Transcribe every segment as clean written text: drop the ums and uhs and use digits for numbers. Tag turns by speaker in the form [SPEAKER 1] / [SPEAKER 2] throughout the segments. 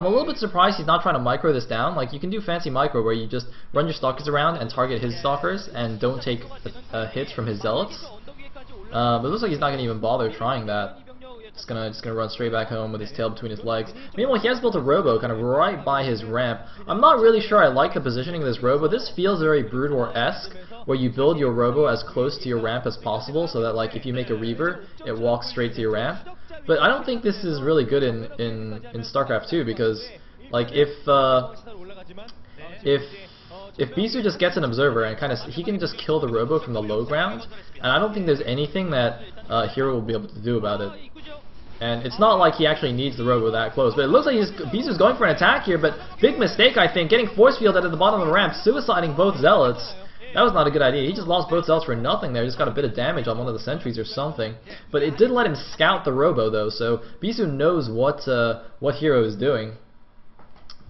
[SPEAKER 1] I'm a little bit surprised he's not trying to micro this down. Like, you can do fancy micro where you just run your stalkers around and target his stalkers and don't take hits from his zealots. But it looks like he's not going to even bother trying that. Just gonna run straight back home with his tail between his legs. Meanwhile, he has built a robo kind of right by his ramp. I'm not really sure I like the positioning of this robo. This feels very Brood War-esque, where you build your robo as close to your ramp as possible, so that like if you make a Reaver, it walks straight to your ramp. But I don't think this is really good in StarCraft 2, because like if Bisu just gets an observer and he can just kill the robo from the low ground, and I don't think there's anything that Hero will be able to do about it. And it's not like he actually needs the robo that close, but it looks like Bisu's going for an attack here, but big mistake I think, getting force fielded at the bottom of the ramp, suiciding both zealots. That was not a good idea. He just lost both zealots for nothing there, just got a bit of damage on one of the sentries or something. But it did let him scout the robo though, so Bisu knows what Hero is doing.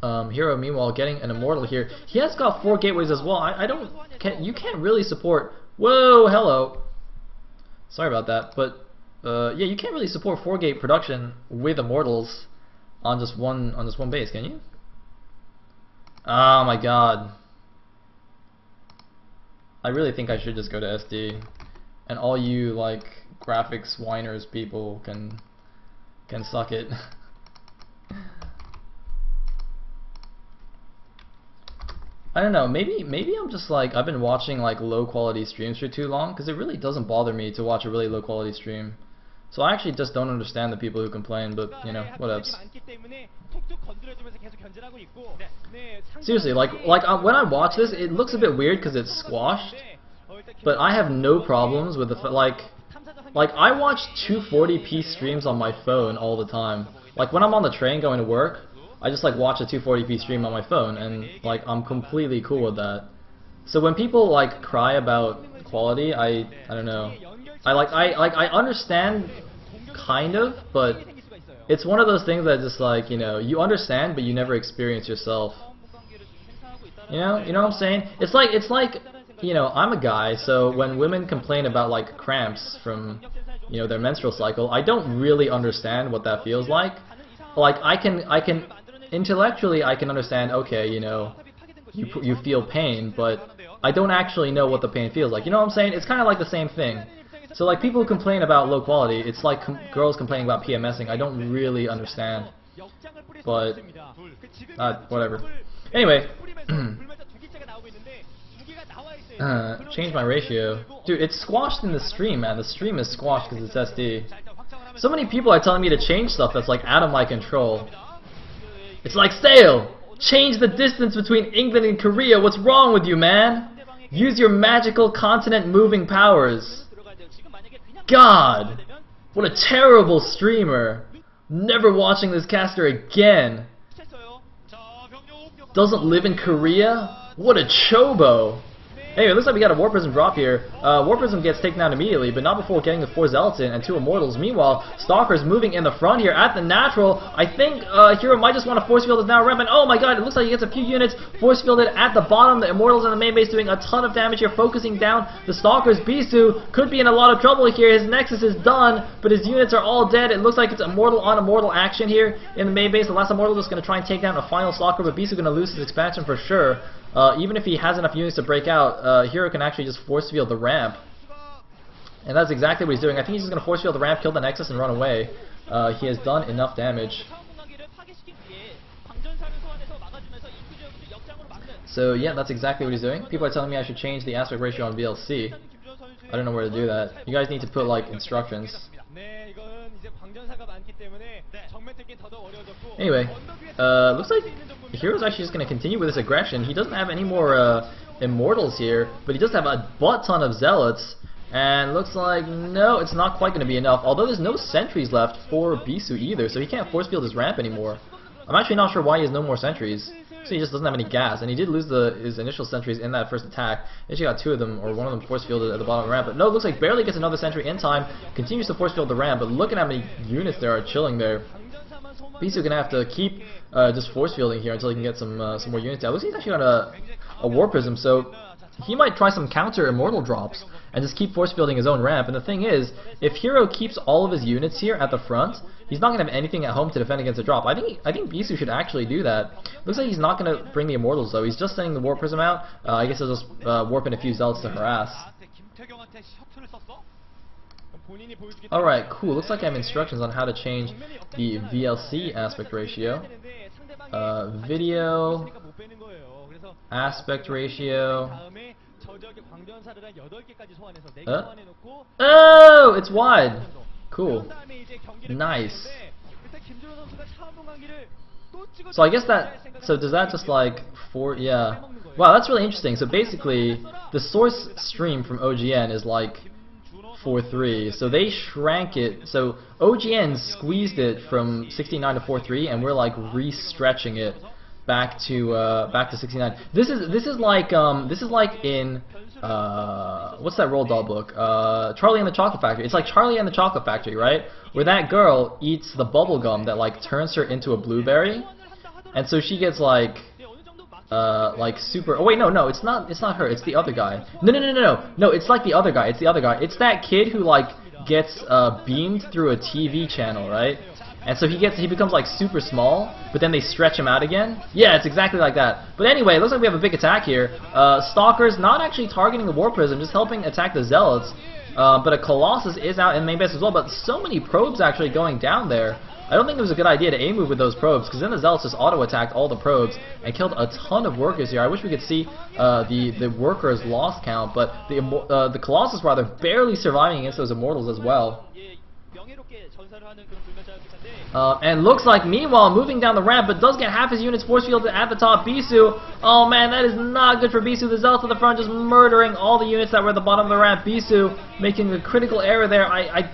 [SPEAKER 1] Hero meanwhile getting an immortal here. He has got 4 gateways as well. You can't really support, whoa, hello. Sorry about that, but yeah, you can't really support 4-gate production with immortals on just one base, can you? Oh my god. I really think I should just go to SD, and all you like graphics whiners people can suck it. I don't know, maybe I'm just like, I've been watching like low quality streams for too long, because it really doesn't bother me to watch a really low quality stream. So I actually just don't understand the people who complain, but you know, whatevs. Seriously, like when I watch this, it looks a bit weird because it's squashed, but I have no problems with the like I watch 240p streams on my phone all the time. Like when I'm on the train going to work, I just like watch a 240p stream on my phone, and like I'm completely cool with that. So when people like cry about quality, I don't know. I understand kind of, but it's one of those things that just like, you know, you understand but you never experience yourself. You know what I'm saying? It's like you know, I'm a guy, so when women complain about like cramps from, you know, their menstrual cycle, I don't really understand what that feels like. Like I can intellectually I can understand, okay, you know, you feel pain, but I don't actually know what the pain feels like. You know what I'm saying? It's kind of like the same thing. So like people who complain about low quality, it's like girls complaining about PMSing. I don't really understand, but whatever. Anyway, change my ratio. Dude, it's squashed in the stream, man. The stream is squashed because it's SD. So many people are telling me to change stuff that's like out of my control. It's like, Sayle, change the distance between England and Korea. What's wrong with you, man? Use your magical continent-moving powers. God, what a terrible streamer. Never watching this caster again. Doesn't live in Korea? What a chobo. Anyway, it looks like we got a War Prism drop here. War Prism gets taken out immediately, but not before getting the 4 Zealots in and 2 Immortals. Meanwhile, Stalker's moving in the front here at the natural. I think Hero might just want to force field his now ramp, and oh my god, it looks like he gets a few units force fielded at the bottom. The Immortals in the main base doing a ton of damage here, focusing down the Stalkers. Bisu could be in a lot of trouble here. His Nexus is done, but his units are all dead. It looks like it's Immortal on Immortal action here in the main base. The last Immortal just going to try and take down a final Stalker, but Bisu going to lose his expansion for sure. Even if he has enough units to break out, Hero can actually just force field the ramp. And that's exactly what he's doing. I think he's just going to force field the ramp, kill the Nexus, and run away. He has done enough damage. So yeah, that's exactly what he's doing. People are telling me I should change the aspect ratio on VLC. I don't know where to do that. You guys need to put like instructions. Anyway, looks like Hero's actually just going to continue with this aggression. He doesn't have any more Immortals here, but he does have a butt ton of Zealots. And looks like, no, it's not quite going to be enough. Although there's no sentries left for Bisu either, so he can't force field his ramp anymore. I'm actually not sure why he has no more sentries. So he just doesn't have any gas, and he did lose his initial sentries in that first attack. He actually got 2 of them, or one of them force fielded at the bottom of the ramp. But no, it looks like barely gets another sentry in time. Continues to force field the ramp, but look at how many units there are chilling there. Bisu gonna have to keep just force fielding here until he can get some more units out. Looks like he's actually got a War Prism, so he might try some counter immortal drops and just keep force fielding his own ramp. And the thing is, if Hero keeps all of his units here at the front, he's not going to have anything at home to defend against a drop. I think Bisu should actually do that. Looks like he's not going to bring the immortals though. He's just sending the Warp Prism out. I guess he'll just warp in a few zealots to harass. Alright, cool. Looks like I have instructions on how to change the VLC aspect ratio. Video aspect ratio. Oh, it's wide. Cool. Nice. So I guess that, so does that just like yeah. Wow, that's really interesting. So basically, the source stream from OGN is like 4.3, so they shrank it. So OGN squeezed it from 69 to 4.3, and we're like re-stretching it back to 69. This is like in what's that Roald Dahl book? Charlie and the Chocolate Factory. It's like Charlie and the Chocolate Factory, right? Where that girl eats the bubble gum that like turns her into a blueberry, and so she gets like super. Oh wait, no, it's not her. It's the other guy. No, it's like the other guy. It's the other guy. It's that kid who like gets beamed through a TV channel, right? And so he becomes like super small, but then they stretch him out again. Yeah, it's exactly like that. But anyway, it looks like we have a big attack here. Stalkers not actually targeting the War Prism, just helping attack the Zealots. But a Colossus is out in main base as well. But so many probes actually going down there. I don't think it was a good idea to A-move with those probes, because then the Zealots just auto-attacked all the probes and killed a ton of workers here. I wish we could see the workers' loss count, but the Colossus rather barely surviving against those Immortals as well. And looks like, meanwhile, moving down the ramp, but does get half his units force fielded at the top. Bisu, oh man, that is not good for Bisu. The Zealots at the front just murdering all the units that were at the bottom of the ramp. Bisu making a critical error there. I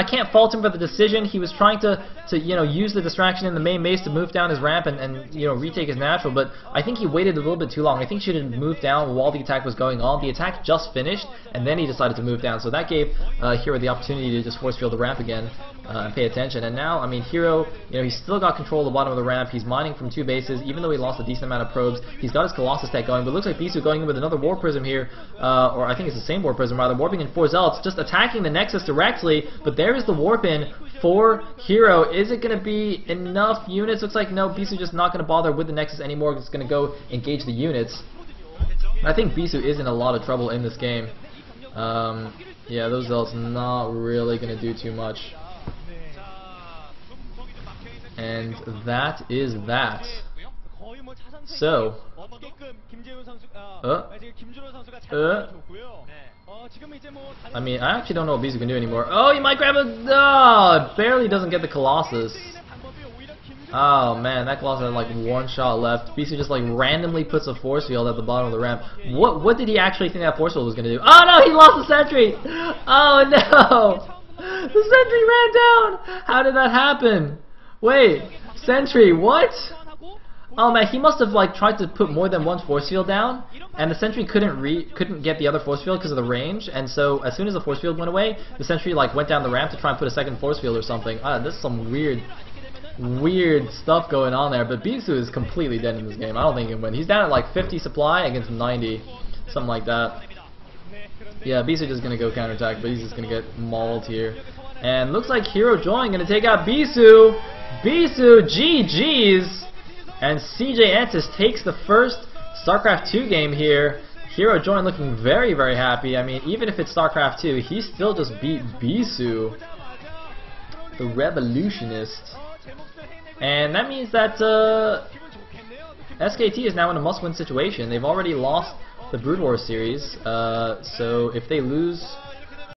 [SPEAKER 1] can't fault him for the decision. He was trying to use the distraction in the main base to move down his ramp and retake his natural, but I think he waited a little bit too long. I think he should have moved down while the attack was going on. The attack just finished, and then he decided to move down, so that gave Hero the opportunity to just force field the ramp again and pay attention. And now, I mean, Hero, he's still got control of the bottom of the ramp. He's mining from 2 bases, even though he lost a decent amount of probes. He's got his Colossus tech going, but it looks like Bisu going in with another War Prism here, or I think it's the same War Prism rather, warping in 4 Zealots, just attacking the Nexus directly, but there is the warp in for Hero. Is it going to be enough units? Looks like no, Bisu just not going to bother with the Nexus anymore. It's going to go engage the units. I think Bisu is in a lot of trouble in this game. Yeah, those Zealots not really going to do too much. And that is that. So, I mean, I actually don't know what Bisu can do anymore. Oh, he might grab a... Oh, it barely doesn't get the Colossus. Oh, man, that Colossus had like 1 shot left. Bisu just like randomly puts a force field at the bottom of the ramp. What did he actually think that force field was going to do? Oh, no, he lost the sentry! Oh, no! The sentry ran down! How did that happen? Wait, sentry, what? Oh man, he must have like tried to put more than 1 force field down, and the sentry couldn't get the other force field because of the range. And so as soon as the force field went away, the sentry like went down the ramp to try and put a 2nd force field or something. This is some weird stuff going on there. But Bisu is completely dead in this game. I don't think he can win. He's down at like 50 supply against 90, something like that. Yeah, Bisu just gonna go counterattack, but he's just gonna get mauled here. And looks like Hero Join gonna take out Bisu. Bisu, GG's. And CJ Antis takes the first StarCraft 2 game here. Hero Join looking very, very happy. I mean, even if it's StarCraft 2, he still just beat Bisu, the Revolutionist. And that means that SKT is now in a must-win situation. They've already lost the Brood War series, so if they lose